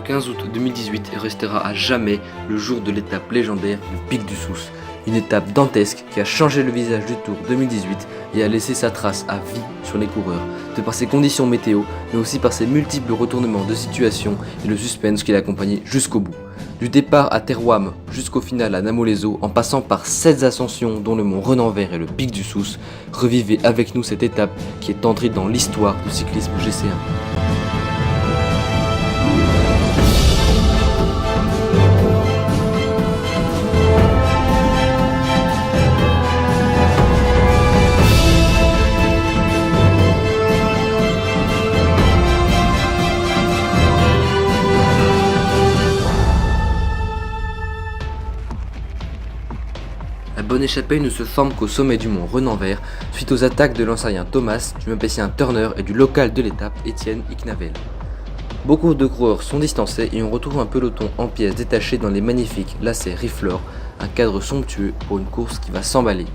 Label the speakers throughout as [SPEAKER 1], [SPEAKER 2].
[SPEAKER 1] Le 15 août 2018 restera à jamais le jour de l'étape légendaire du Pic du Sousse. Une étape dantesque qui a changé le visage du Tour 2018 et a laissé sa trace à vie sur les coureurs, de par ses conditions météo, mais aussi par ses multiples retournements de situation et le suspense qui l'accompagnait jusqu'au bout. Du départ à Terouam jusqu'au final à Namolezo, en passant par 7 ascensions dont le mont Renanvert et le Pic du Sousse, revivez avec nous cette étape qui est entrée dans l'histoire du cyclisme GC1. La bonne échappée ne se forme qu'au sommet du mont Renanvert, suite aux attaques de l'ancien Thomas, du Mapessien Turner et du local de l'étape Étienne Iknavel. Beaucoup de coureurs sont distancés et on retrouve un peloton en pièces détachées dans les magnifiques lacets Riflor, un cadre somptueux pour une course qui va s'emballer.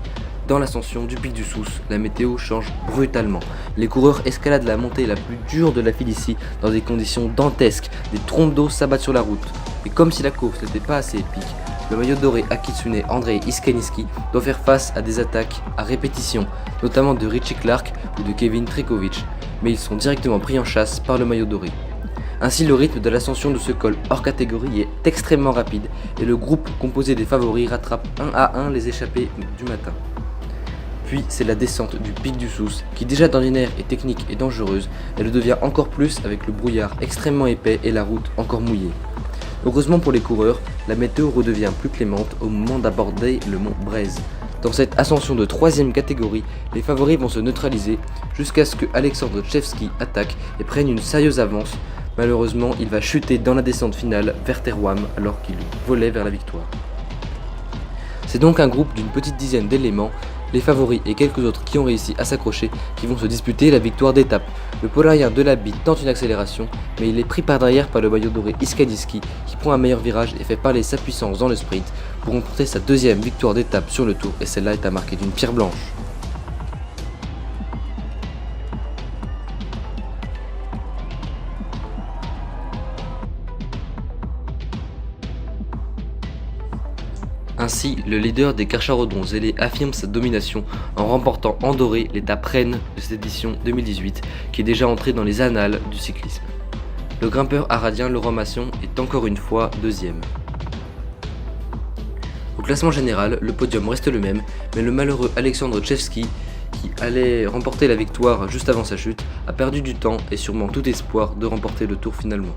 [SPEAKER 1] Dans l'ascension du Pic du Sousse, la météo change brutalement. Les coureurs escaladent la montée la plus dure de la Félicie dans des conditions dantesques, des trompes d'eau s'abattent sur la route. Et comme si la course n'était pas assez épique, le maillot doré Akitsune Andrei Iskaniski doit faire face à des attaques à répétition, notamment de Richie Clark ou de Kevin Trikovic, mais ils sont directement pris en chasse par le maillot doré. Ainsi, le rythme de l'ascension de ce col hors catégorie est extrêmement rapide et le groupe composé des favoris rattrape un à un les échappés du matin. Puis c'est la descente du Pic du Sousse qui déjà d'ordinaire est technique et dangereuse, elle le devient encore plus avec le brouillard extrêmement épais et la route encore mouillée. Heureusement pour les coureurs, la météo redevient plus clémente au moment d'aborder le mont Braise. Dans cette ascension de 3ème catégorie, les favoris vont se neutraliser jusqu'à ce que Alexandre Chevsky attaque et prenne une sérieuse avance. Malheureusement, il va chuter dans la descente finale vers Terouam alors qu'il volait vers la victoire. C'est donc un groupe d'une petite dizaine d'éléments, les favoris et quelques autres qui ont réussi à s'accrocher, qui vont se disputer la victoire d'étape. Le pôle arrière de la bite tente une accélération, mais il est pris par derrière par le maillot doré Iskaniski qui prend un meilleur virage et fait parler sa puissance dans le sprint pour remporter sa 2ème victoire d'étape sur le Tour, et celle-là est à marquer d'une pierre blanche. Ainsi, le leader des Carcharodons zélés affirme sa domination en remportant en doré l'étape reine de cette édition 2018 qui est déjà entrée dans les annales du cyclisme. Le grimpeur aradien Laurent Masson est encore une fois 2ème. Au classement général, le podium reste le même, mais le malheureux Alexandre Chevsky, qui allait remporter la victoire juste avant sa chute, a perdu du temps et sûrement tout espoir de remporter le Tour finalement.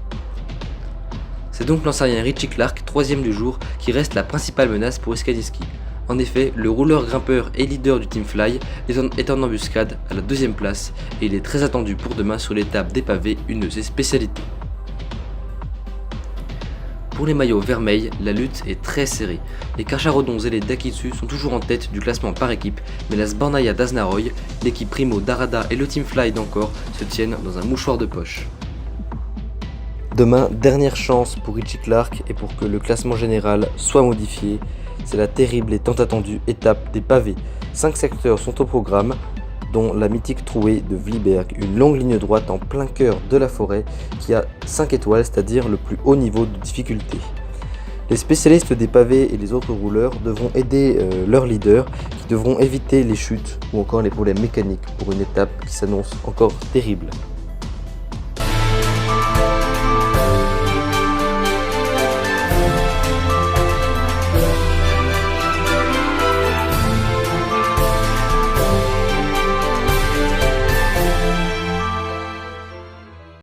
[SPEAKER 1] C'est donc l'ancien Richie Clark, 3ème du jour, qui reste la principale menace pour Iskaniski. En effet, le rouleur grimpeur et leader du Team Fly est en embuscade à la 2ème place et il est très attendu pour demain sur l'étape des pavés, une de ses spécialités. Pour les maillots vermeils, la lutte est très serrée. Les Carcharodons zélés d'Akitsu sont toujours en tête du classement par équipe, mais la Sbornaïa d'Aznaroy, l'équipe Primo d'Arada et le Team Fly d'Ancor se tiennent dans un mouchoir de poche. Demain, dernière chance pour Richie Clark et pour que le classement général soit modifié. C'est la terrible et tant attendue étape des pavés. 5 secteurs sont au programme, dont la mythique trouée de Vliberg, une longue ligne droite en plein cœur de la forêt qui a 5 étoiles, c'est-à-dire le plus haut niveau de difficulté. Les spécialistes des pavés et les autres rouleurs devront aider leurs leaders qui devront éviter les chutes ou encore les problèmes mécaniques pour une étape qui s'annonce encore terrible.